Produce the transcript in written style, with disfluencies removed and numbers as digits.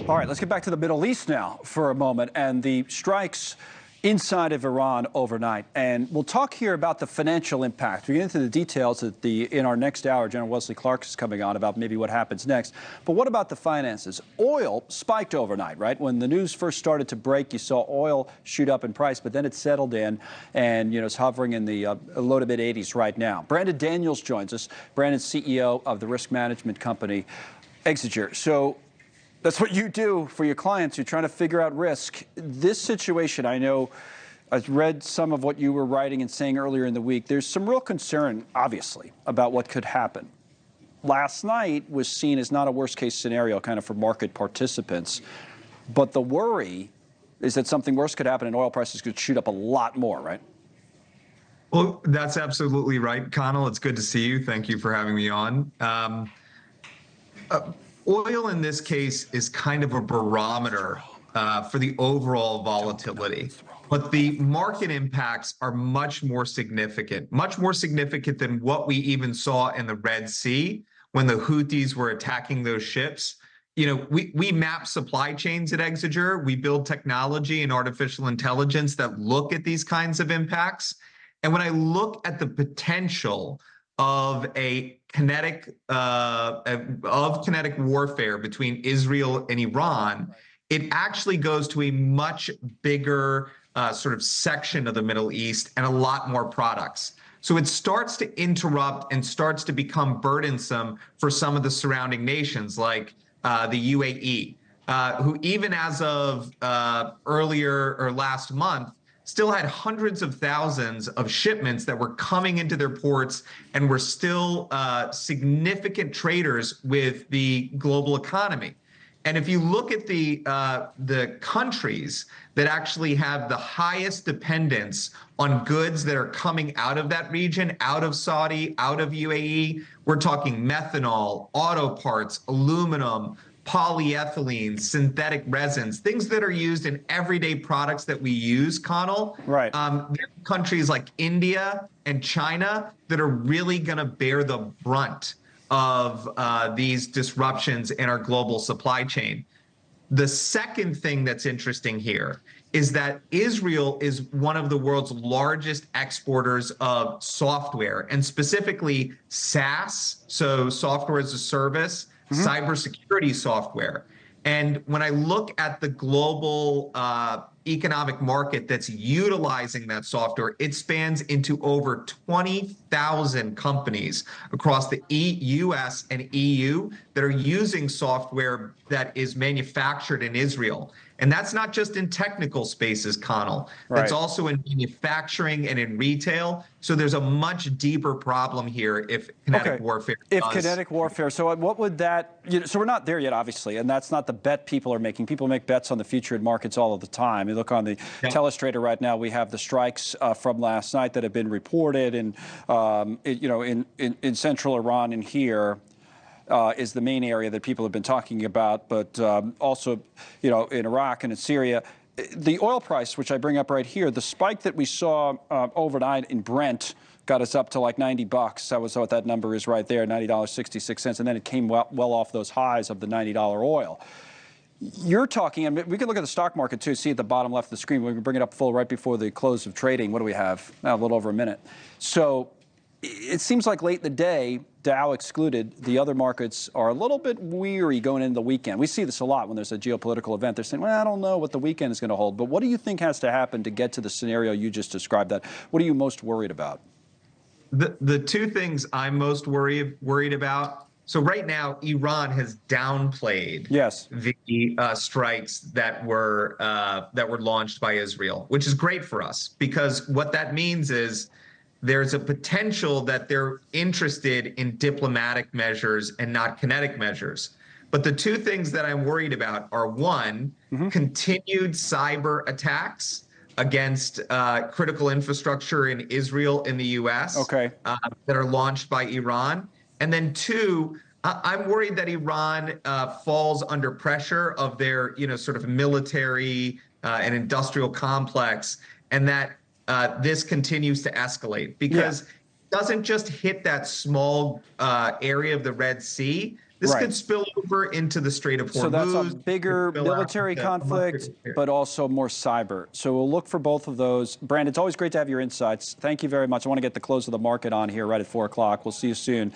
All right, let's get back to the Middle East now for a moment and the strikes inside of Iran overnight. And we'll talk here about the financial impact. We'll get into the details in our next hour. General Wesley Clark is coming on about maybe what happens next. But what about the finances? Oil spiked overnight, right? When the news first started to break, you saw oil shoot up in price, but then it settled in and, it's hovering in the low to mid 80s right now. Brandon Daniels joins us. Brandon's CEO of the risk management company, Exiger. So that's what you do for your clients. You're trying to figure out risk. This situation, I know, I've read some of what you were writing and saying earlier in the week. There's some real concern, obviously, about what could happen. Last night was seen as not a worst-case scenario kind of for market participants. But the worry is that something worse could happen and oil prices could shoot up a lot more, right? Well, that's absolutely right, Connell. It's good to see you. Thank you for having me on. Oil in this case is kind of a barometer for the overall volatility, but the market impacts are much more significant than what we even saw in the Red Sea when the Houthis were attacking those ships. We map supply chains at Exiger. We build technology and artificial intelligence that look at these kinds of impacts. And when I look at the potential of kinetic warfare between Israel and Iran, it actually goes to a much bigger sort of section of the Middle East and a lot more products. So it starts to interrupt and starts to become burdensome for some of the surrounding nations like the UAE, who even as of earlier or last month, still had hundreds of thousands of shipments that were coming into their ports and were still significant traders with the global economy. And if you look at the countries that actually have the highest dependence on goods that are coming out of that region, out of Saudi, out of UAE, we're talking methanol, auto parts, aluminum, polyethylene, synthetic resins, things that are used in everyday products that we use, Connell. Right. There are countries like India and China that are really going to bear the brunt of these disruptions in our global supply chain. The second thing that's interesting here is that Israel is one of the world's largest exporters of software, and specifically SaaS, so software as a service, cybersecurity software. And when I look at the global economic market that's utilizing that software, it spans into over 20,000 companies across the US and EU that are using software that is manufactured in Israel. And that's not just in technical spaces, Connell. That's also in manufacturing and in retail. So there's a much deeper problem here if kinetic warfare does. If kinetic warfare, so what would that, so we're not there yet, obviously, and that's not the bet people are making. People make bets on the future markets all of the time. You look on the telestrator right now, we have the strikes from last night that have been reported, and in central Iran and here. Is the main area that people have been talking about, but also, in Iraq and in Syria. The oil price, which I bring up right here, the spike that we saw overnight in Brent got us up to like $90. That was what that number is right there, $90.66, and then it came well off those highs of the $90 oil. You're talking, and we can look at the stock market too, see at the bottom left of the screen, we can bring it up full right before the close of trading. What do we have? A little over a minute. So it seems like late in the day, Dow excluded, the other markets are a little bit weary going into the weekend. We see this a lot when there's a geopolitical event. They're saying, well, I don't know what the weekend is going to hold. But what do you think has to happen to get to the scenario you just described? That what are you most worried about? The two things I'm most worried about. So right now, Iran has downplayed the strikes that were launched by Israel, which is great for us, because what that means is there's a potential that they're interested in diplomatic measures and not kinetic measures. But the two things that I'm worried about are, one, continued cyber attacks against critical infrastructure in Israel and the U.S. That are launched by Iran. And then two, I'm worried that Iran falls under pressure of their, sort of military and industrial complex, and that this continues to escalate, because it doesn't just hit that small area of the Red Sea, this Right. could spill over into the Strait of Hormuz. So that's a bigger military conflict, but also more cyber. So we'll look for both of those. Brandon, it's always great to have your insights. Thank you very much. I want to get the close of the market on here right at 4 o'clock. We'll see you soon.